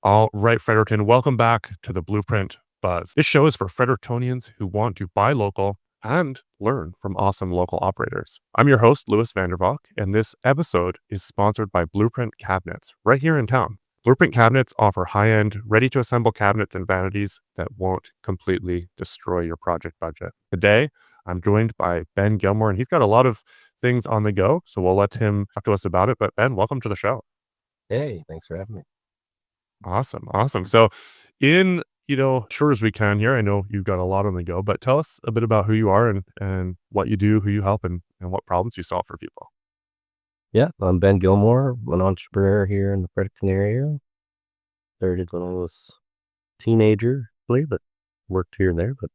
All right, Fredericton, welcome back to the BluePrint Buzz. This show is for Frederictonians who want to buy local and learn from awesome local operators. I'm your host, Louis Vandervalk, and this episode is sponsored by BluePrint Cabinets right here in town. BluePrint Cabinets offer high-end, ready-to-assemble cabinets and vanities that won't completely destroy your project budget. Today, I'm joined by Ben Gilmore, and he's got a lot of things on the go, so we'll let him talk to us about it. But Ben, welcome to the show. Hey, thanks for having me. Awesome. So in, short as we can here, I know you've got a lot on the go, but tell us a bit about who you are and what you do, who you help, and what problems you solve for people. Yeah, I'm Ben Gilmore, an entrepreneur here in the Fredericton area. Started when I was a teenager, really, but worked here and there, but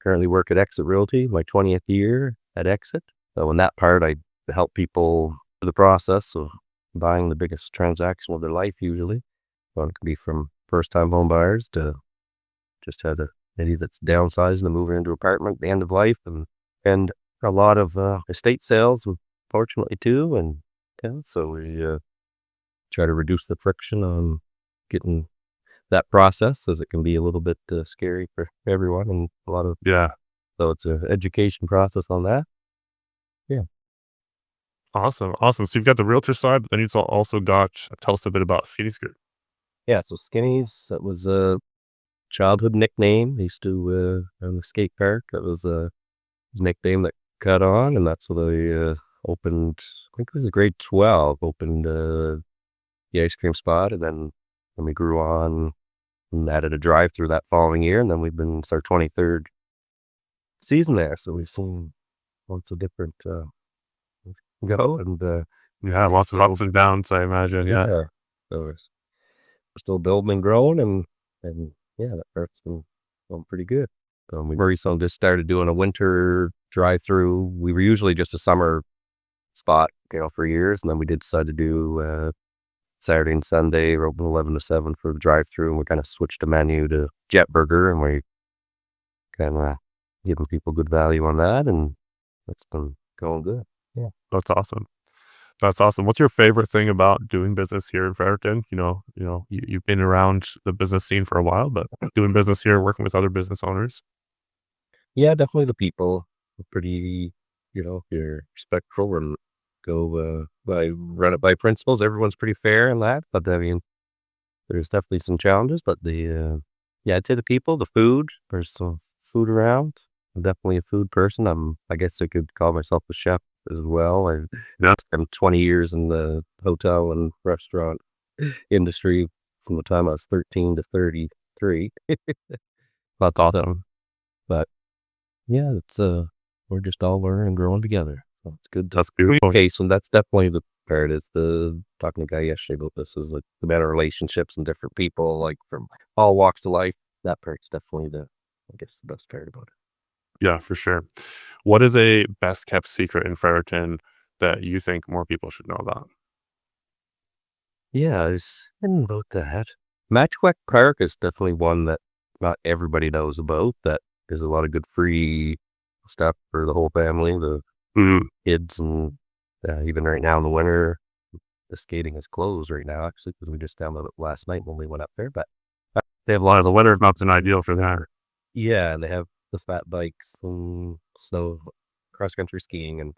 currently work at EXIT Realty, my 20th year at EXIT. So in that part, I help people through the process of buying the biggest transaction of their life usually. So it can be from first-time home buyers to just had a lady that's downsizing and moving into an apartment at the end of life, and a lot of estate sales, unfortunately, too. And yeah, so we try to reduce the friction on getting that process, as it can be a little bit scary for everyone, and a lot of so it's an education process on that. Yeah. Awesome. So you've got the realtor side, but then you've also got, tell us a bit about Skinny Scoot. Yeah, so Skinny's, that was a childhood nickname. I used to own the skate park. That was a nickname that caught on, and that's what I opened. I think it was grade 12. Opened the ice cream spot, and then when we grew on and added a drive-through that following year, and then it's our 23rd season there. So we've seen lots of different go, and Lots of ups and downs, I imagine. Yeah. So we're still building and growing, and yeah, that part's been going pretty good. We recently just started doing a winter drive-through. We were usually just a summer spot, for years, and then we did decide to do Saturday and Sunday. We're open 11 to 7 for the drive-through, and we kind of switched the menu to Jet Burger, and we kind of giving people good value on that, and that's been going good. Yeah, That's awesome. What's your favorite thing about doing business here in Fredericton? You've been around the business scene for a while, but doing business here, working with other business owners. yeah, definitely the people are pretty, you're respectful and go run it by principles. Everyone's pretty fair in that, but I mean, there's definitely some challenges, but I'd say the people, the food, there's some food around. I'm definitely a food person. I guess I could call myself a chef as well. I'm 20 years in the hotel and restaurant industry from the time I was 13 to 33. That's awesome. But yeah, it's we're just all learning and growing together. So it's good. That's beautiful. Okay, so that's definitely the part. Is the talking to a guy yesterday about this, is like the better relationships and different people, like from all walks of life. That part's definitely the best part about it. Yeah, for sure. What is a best kept secret in Fredericton that you think more people should know about? Yeah, I was thinking about that. Matchwick Park is definitely one that not everybody knows about. That there's a lot of good free stuff for the whole family, the kids, and even right now in the winter, the skating is closed right now, actually, because we just downloaded it last night when we went up there. But They have a lot of the winter maps and ideal for that. yeah, and they have the fat bikes and snow cross-country skiing.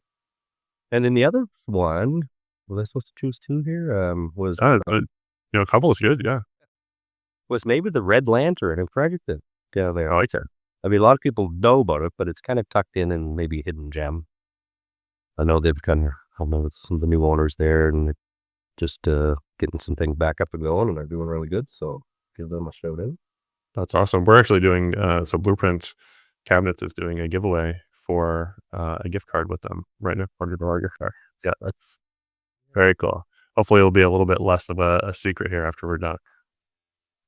And then the other one, was I supposed to choose two here? Was A couple is good. Yeah. was maybe the Red Lantern in Fredericton down there. I like that. I mean, a lot of people know about it, but it's kind of tucked in and maybe a hidden gem. I know they've kind of, I know some of the new owners there, and they're just getting some things back up and going, and they're doing really good. So give them a shout out. That's awesome. We're actually doing, so BluePrint Cabinets is doing a giveaway for a gift card with them right now. Our gift card. Yeah, that's very cool. Hopefully it'll be a little bit less of a secret here after we're done.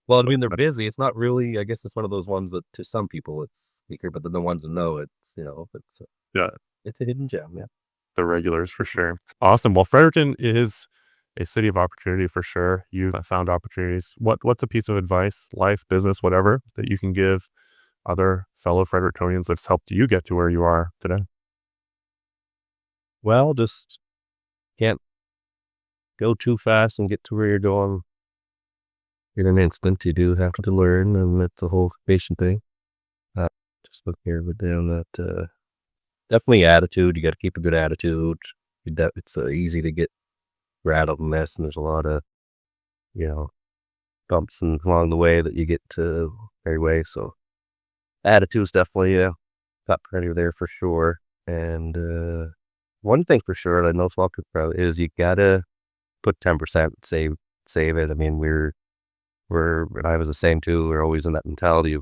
Well, I mean, they're busy. It's not really, I guess it's one of those ones that to some people it's secret, but then the ones that know it's, it's a hidden gem. Yeah. The regulars for sure. Awesome. Well, Fredericton is a city of opportunity for sure. You've found opportunities. What's a piece of advice, life, business, whatever, that you can give other fellow Frederictonians that's helped you get to where you are today? Well, just can't go too fast and get to where you're going in an instant. You do have to learn, and it's a whole patient thing. Just look here with them that definitely attitude. You got to keep a good attitude. It's easy to get rattled in this, and there's a lot of bumps and along the way that you get to every way. So attitude's definitely top priority there for sure. And one thing for sure that I know Falk could probably is you gotta put 10% save it. I mean, and I was the same too. We're always in that mentality of,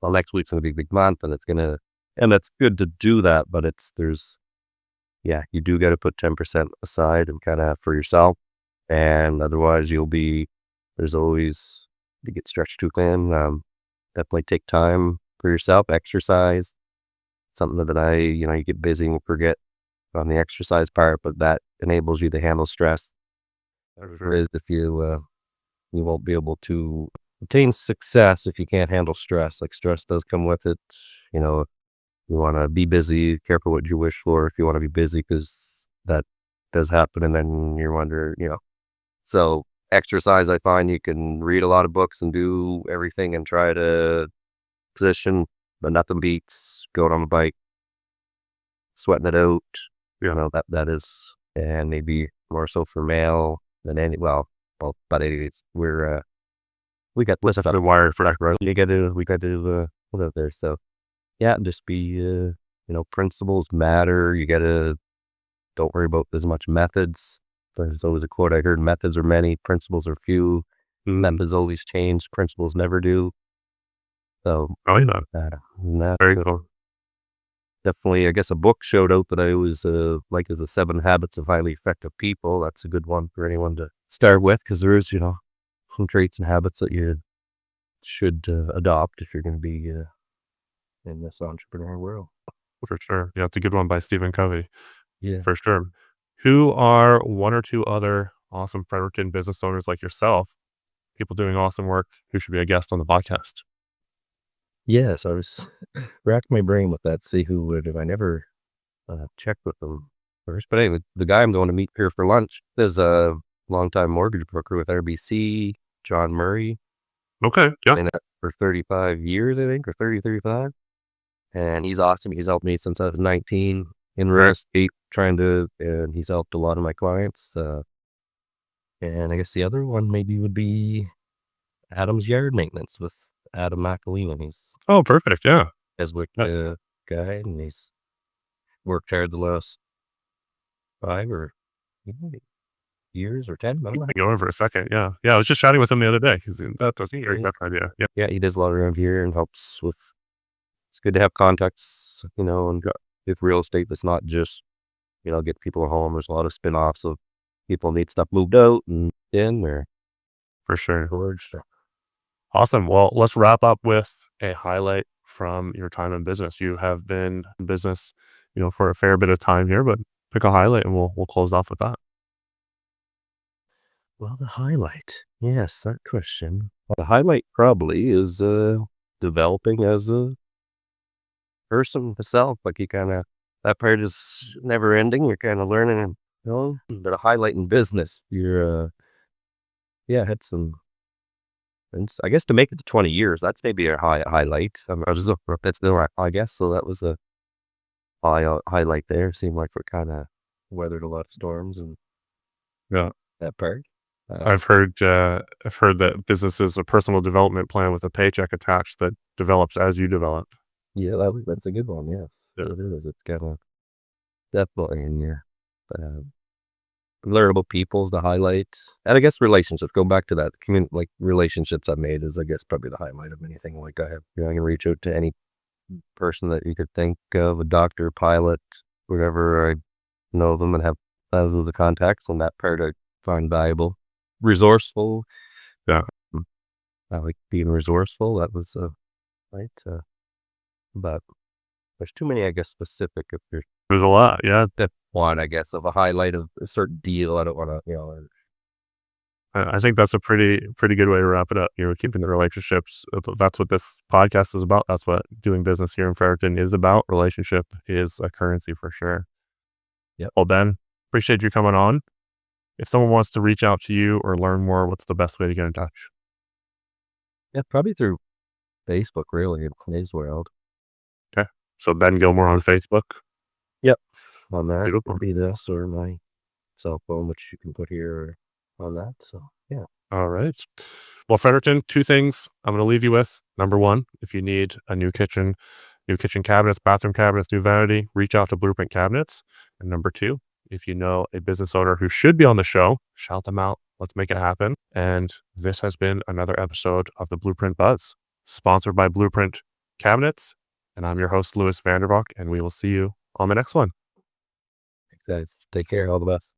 well, next week's gonna be a big month, and and it's good to do that, but you do got to put 10% aside and kind of for yourself, and otherwise there's always, you get stretched too thin. Definitely take time for yourself, exercise, something that you get busy and forget on the exercise part, but that enables you to handle stress. Whereas if you won't be able to obtain success if you can't handle stress. Like, stress does come with it. You want to be busy, careful what you wish for if you want to be busy, because that does happen, and then you wonder, So exercise, I find you can read a lot of books and do everything and try to position, but nothing beats going on the bike, sweating it out. That is, and maybe more so for male than but anyways, we got less of a wire for that, right? We got to put out there. So yeah, just be, principles matter. Don't worry about as much methods. There's always a quote I heard: methods are many, principles are few. Methods always change, principles never do. So, very cool. Definitely, I guess a book showed out that I always like is The 7 Habits of Highly Effective People. That's a good one for anyone to start with, because there is, some traits and habits that you should adopt if you're going to be in this entrepreneur world. For sure. Yeah, it's a good one by Stephen Covey. Yeah. For sure. Who are one or two other awesome Fredericton business owners like yourself, people doing awesome work, who should be a guest on the podcast? Yes, I was racking my brain with that to see who would, if I never checked with them first. But anyway, the guy I'm going to meet here for lunch is a longtime mortgage broker with RBC, John Murray. Okay, yeah. Been at for 35 years, I think, or 35. And he's awesome. He's helped me since I was 19 in real estate, and he's helped a lot of my clients. And I guess the other one maybe would be Adam's Yard Maintenance with Adam McAlean. He's perfect. Yeah. Keswick guy, and he's worked hard the last 5 or years or 10. I don't know. Go over for a second. Yeah. Yeah. I was just chatting with him the other day because that's a great idea. Yeah. Yeah. He does a lot around here and helps with, it's good to have contacts, and with real estate, that's not just, get people at home. There's a lot of spin-offs of people need stuff moved out and in there. For sure. Awesome. Well, let's wrap up with a highlight from your time in business. You have been in business, for a fair bit of time here, but pick a highlight and we'll close off with that. Well, the highlight. Yes, that question. The highlight probably is developing as a person myself. Like, that part is never ending. You're kind of learning, but a highlight in business. You're, had some, I guess to make it to 20 years, that's maybe a highlight. That's still, I guess. So that was a highlight there. Seemed like we kind of weathered a lot of storms and that part. I've heard that business is a personal development plan with a paycheck attached that develops as you develop. Yeah, that's a good one. Yes, it is. It's kind of definitely in here. But learn about people's the highlight, and I guess relationships. Go back to that. Like relationships I've made is, I guess, probably the highlight of anything. Like, I can reach out to any person that you could think of, a doctor, pilot, whatever. I know them and have those contacts on that part. I find valuable. Resourceful. Yeah. I like being resourceful. That was right. But there's too many, I guess, specific. If there's a lot, yeah. That one, I guess, of a highlight of a certain deal. I don't want to, I think that's a pretty good way to wrap it up. Keeping the relationships. That's what this podcast is about. That's what doing business here in Fredericton is about. Relationship is a currency for sure. Yep. Well, Ben, appreciate you coming on. If someone wants to reach out to you or learn more, what's the best way to get in touch? Yeah, probably through Facebook, really, in today's world. Okay. So Ben Gilmore on Facebook. Yep. On that Beautiful. would be this or my cell phone, which you can put here on that. So, yeah. All right. Well, Fredericton, two things I'm going to leave you with. Number one, if you need a new kitchen cabinets, bathroom cabinets, new vanity, reach out to BluePrint Cabinets. And number two, if you know a business owner who should be on the show, shout them out. Let's make it happen. And this has been another episode of the Blueprint Buzz, sponsored by BluePrint Cabinets. And I'm your host, Louis Vandervalk, and we will see you on the next one. Thanks, guys. Take care. All the best.